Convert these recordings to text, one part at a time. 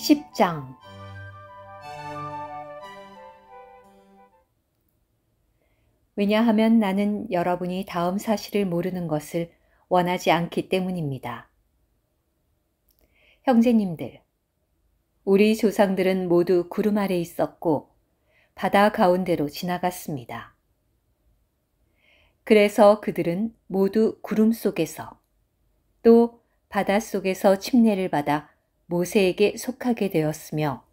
10장. 왜냐하면 나는 여러분이 다음 사실을 모르는 것을 원하지 않기 때문입니다. 형제님들, 우리 조상들은 모두 구름 아래 있었고 바다 가운데로 지나갔습니다. 그래서 그들은 모두 구름 속에서 또 바다 속에서 침례를 받아 모세에게 속하게 되었으며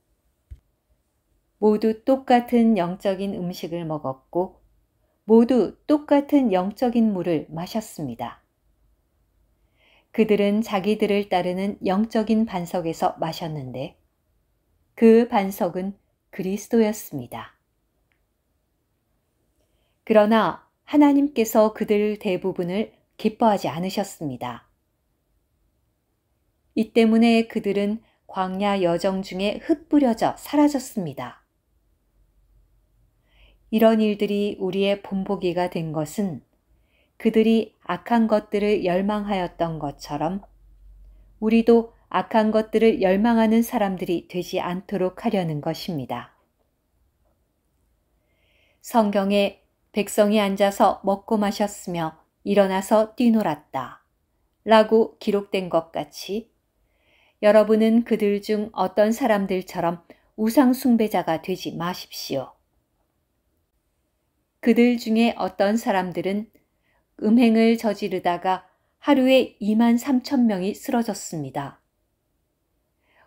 모두 똑같은 영적인 음식을 먹었고 모두 똑같은 영적인 물을 마셨습니다. 그들은 자기들을 따르는 영적인 반석에서 마셨는데 그 반석은 그리스도였습니다. 그러나 하나님께서 그들 대부분을 기뻐하지 않으셨습니다. 이 때문에 그들은 광야 여정 중에 흩뿌려져 사라졌습니다. 이런 일들이 우리의 본보기가 된 것은 그들이 악한 것들을 열망하였던 것처럼 우리도 악한 것들을 열망하는 사람들이 되지 않도록 하려는 것입니다. 성경에 백성이 앉아서 먹고 마셨으며 일어나서 뛰놀았다 라고 기록된 것 같이 여러분은 그들 중 어떤 사람들처럼 우상 숭배자가 되지 마십시오. 그들 중에 어떤 사람들은 음행을 저지르다가 하루에 23,000명이 쓰러졌습니다.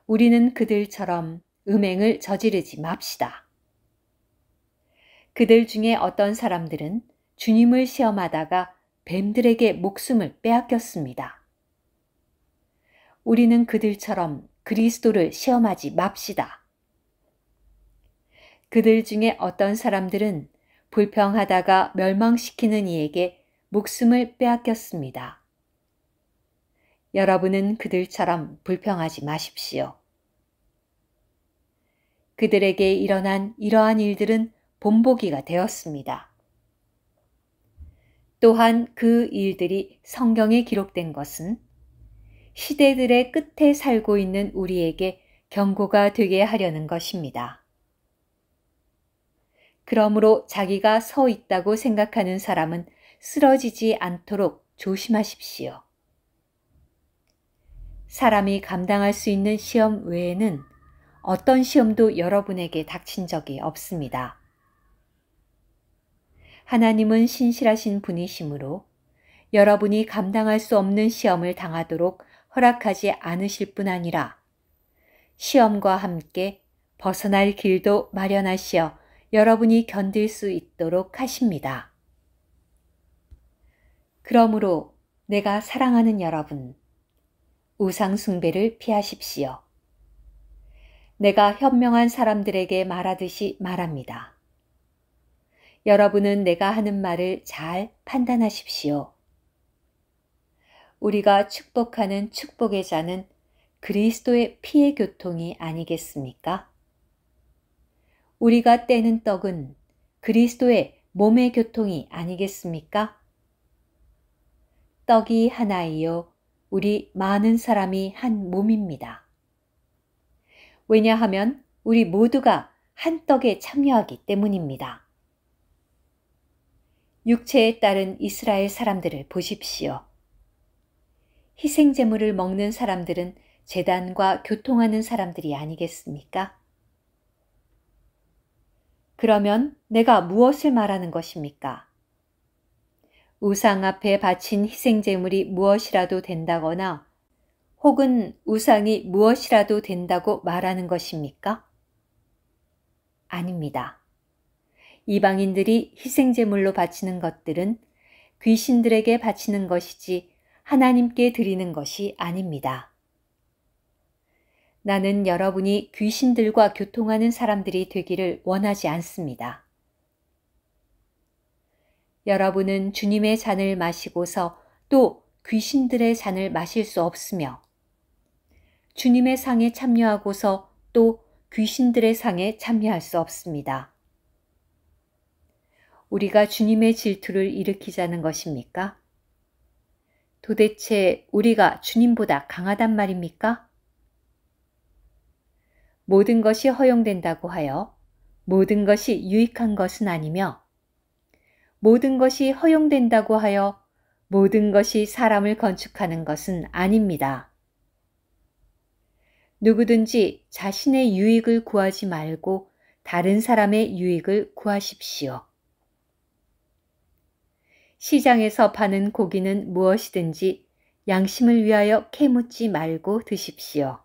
우리는 그들처럼 음행을 저지르지 맙시다. 그들 중에 어떤 사람들은 주님을 시험하다가 뱀들에게 목숨을 빼앗겼습니다. 우리는 그들처럼 그리스도를 시험하지 맙시다. 그들 중에 어떤 사람들은 불평하다가 멸망시키는 이에게 목숨을 빼앗겼습니다. 여러분은 그들처럼 불평하지 마십시오. 그들에게 일어난 이러한 일들은 본보기가 되었습니다. 또한 그 일들이 성경에 기록된 것은 시대들의 끝에 살고 있는 우리에게 경고가 되게 하려는 것입니다. 그러므로 자기가 서 있다고 생각하는 사람은 쓰러지지 않도록 조심하십시오. 사람이 감당할 수 있는 시험 외에는 어떤 시험도 여러분에게 닥친 적이 없습니다. 하나님은 신실하신 분이시므로 여러분이 감당할 수 없는 시험을 당하도록 허락하지 않으실 뿐 아니라 시험과 함께 벗어날 길도 마련하시어 여러분이 견딜 수 있도록 하십니다. 그러므로 내가 사랑하는 여러분, 우상 숭배를 피하십시오. 내가 현명한 사람들에게 말하듯이 말합니다. 여러분은 내가 하는 말을 잘 판단하십시오. 우리가 축복하는 축복의 자는 그리스도의 피의 교통이 아니겠습니까? 우리가 떼는 떡은 그리스도의 몸의 교통이 아니겠습니까? 떡이 하나이요 우리 많은 사람이 한 몸입니다. 왜냐하면 우리 모두가 한 떡에 참여하기 때문입니다. 육체에 따른 이스라엘 사람들을 보십시오. 희생제물을 먹는 사람들은 제단과 교통하는 사람들이 아니겠습니까? 그러면 내가 무엇을 말하는 것입니까? 우상 앞에 바친 희생제물이 무엇이라도 된다거나 혹은 우상이 무엇이라도 된다고 말하는 것입니까? 아닙니다. 이방인들이 희생제물로 바치는 것들은 귀신들에게 바치는 것이지 하나님께 드리는 것이 아닙니다. 나는 여러분이 귀신들과 교통하는 사람들이 되기를 원하지 않습니다. 여러분은 주님의 잔을 마시고서 또 귀신들의 잔을 마실 수 없으며 주님의 상에 참여하고서 또 귀신들의 상에 참여할 수 없습니다. 우리가 주님의 질투를 일으키자는 것입니까? 도대체 우리가 주님보다 강하단 말입니까? 모든 것이 허용된다고 하여 모든 것이 유익한 것은 아니며 모든 것이 허용된다고 하여 모든 것이 사람을 건축하는 것은 아닙니다. 누구든지 자신의 유익을 구하지 말고 다른 사람의 유익을 구하십시오. 시장에서 파는 고기는 무엇이든지 양심을 위하여 캐묻지 말고 드십시오.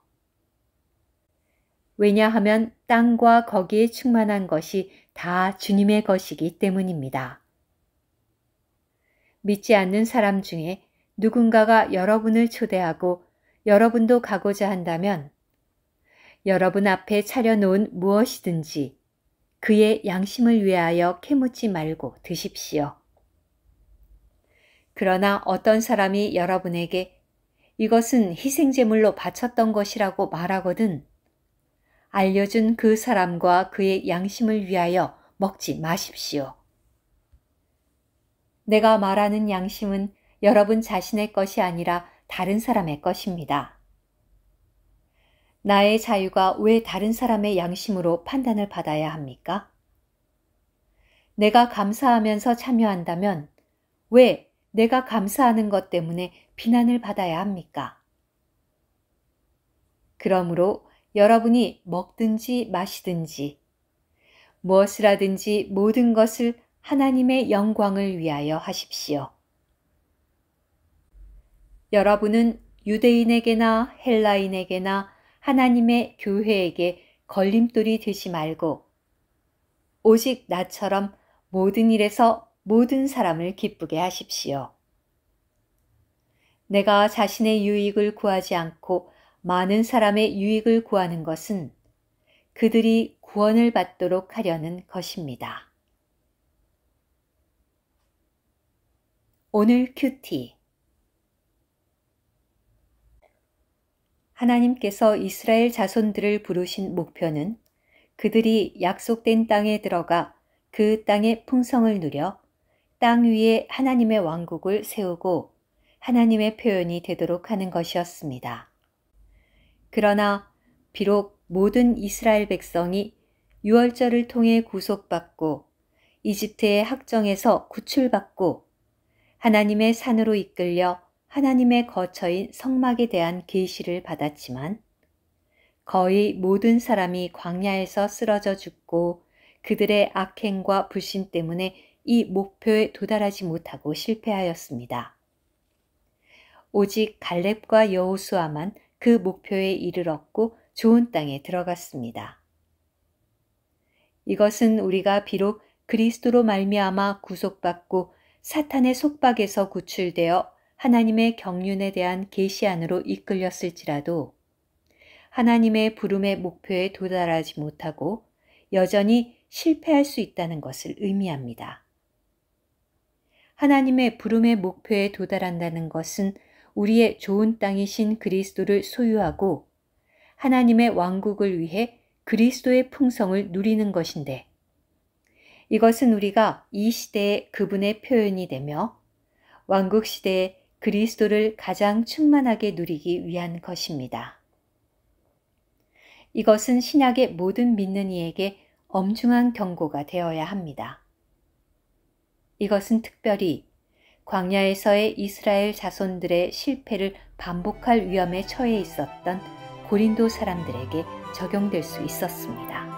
왜냐하면 땅과 거기에 충만한 것이 다 주님의 것이기 때문입니다. 믿지 않는 사람 중에 누군가가 여러분을 초대하고 여러분도 가고자 한다면 여러분 앞에 차려놓은 무엇이든지 그의 양심을 위하여 캐묻지 말고 드십시오. 그러나 어떤 사람이 여러분에게 이것은 희생제물로 바쳤던 것이라고 말하거든 알려준 그 사람과 그의 양심을 위하여 먹지 마십시오. 내가 말하는 양심은 여러분 자신의 것이 아니라 다른 사람의 것입니다. 나의 자유가 왜 다른 사람의 양심으로 판단을 받아야 합니까? 내가 감사하면서 참여한다면 왜 내가 감사하는 것 때문에 비난을 받아야 합니까? 그러므로 여러분이 먹든지 마시든지 무엇을 하든지 모든 것을 하나님의 영광을 위하여 하십시오. 여러분은 유대인에게나 헬라인에게나 하나님의 교회에게 걸림돌이 되지 말고 오직 나처럼 모든 일에서 모든 사람을 기쁘게 하십시오. 내가 자신의 유익을 구하지 않고 많은 사람의 유익을 구하는 것은 그들이 구원을 받도록 하려는 것입니다. 오늘 큐티. 하나님께서 이스라엘 자손들을 부르신 목표는 그들이 약속된 땅에 들어가 그 땅의 풍성을 누려 땅 위에 하나님의 왕국을 세우고 하나님의 표현이 되도록 하는 것이었습니다. 그러나 비록 모든 이스라엘 백성이 유월절을 통해 구속받고 이집트의 학정에서 구출받고 하나님의 산으로 이끌려 하나님의 거처인 성막에 대한 계시를 받았지만 거의 모든 사람이 광야에서 쓰러져 죽고 그들의 악행과 불신 때문에 이 목표에 도달하지 못하고 실패하였습니다. 오직 갈렙과 여호수아만 그 목표에 이르렀고 좋은 땅에 들어갔습니다. 이것은 우리가 비록 그리스도로 말미암아 구속받고 사탄의 속박에서 구출되어 하나님의 경륜에 대한 계시 안으로 이끌렸을지라도 하나님의 부름의 목표에 도달하지 못하고 여전히 실패할 수 있다는 것을 의미합니다. 하나님의 부름의 목표에 도달한다는 것은 우리의 좋은 땅이신 그리스도를 소유하고 하나님의 왕국을 위해 그리스도의 풍성을 누리는 것인데 이것은 우리가 이 시대에 그분의 표현이 되며 왕국 시대에 그리스도를 가장 충만하게 누리기 위한 것입니다. 이것은 신약의 모든 믿는 이에게 엄중한 경고가 되어야 합니다. 이것은 특별히 광야에서의 이스라엘 자손들의 실패를 반복할 위험에 처해 있었던 고린도 사람들에게 적용될 수 있었습니다.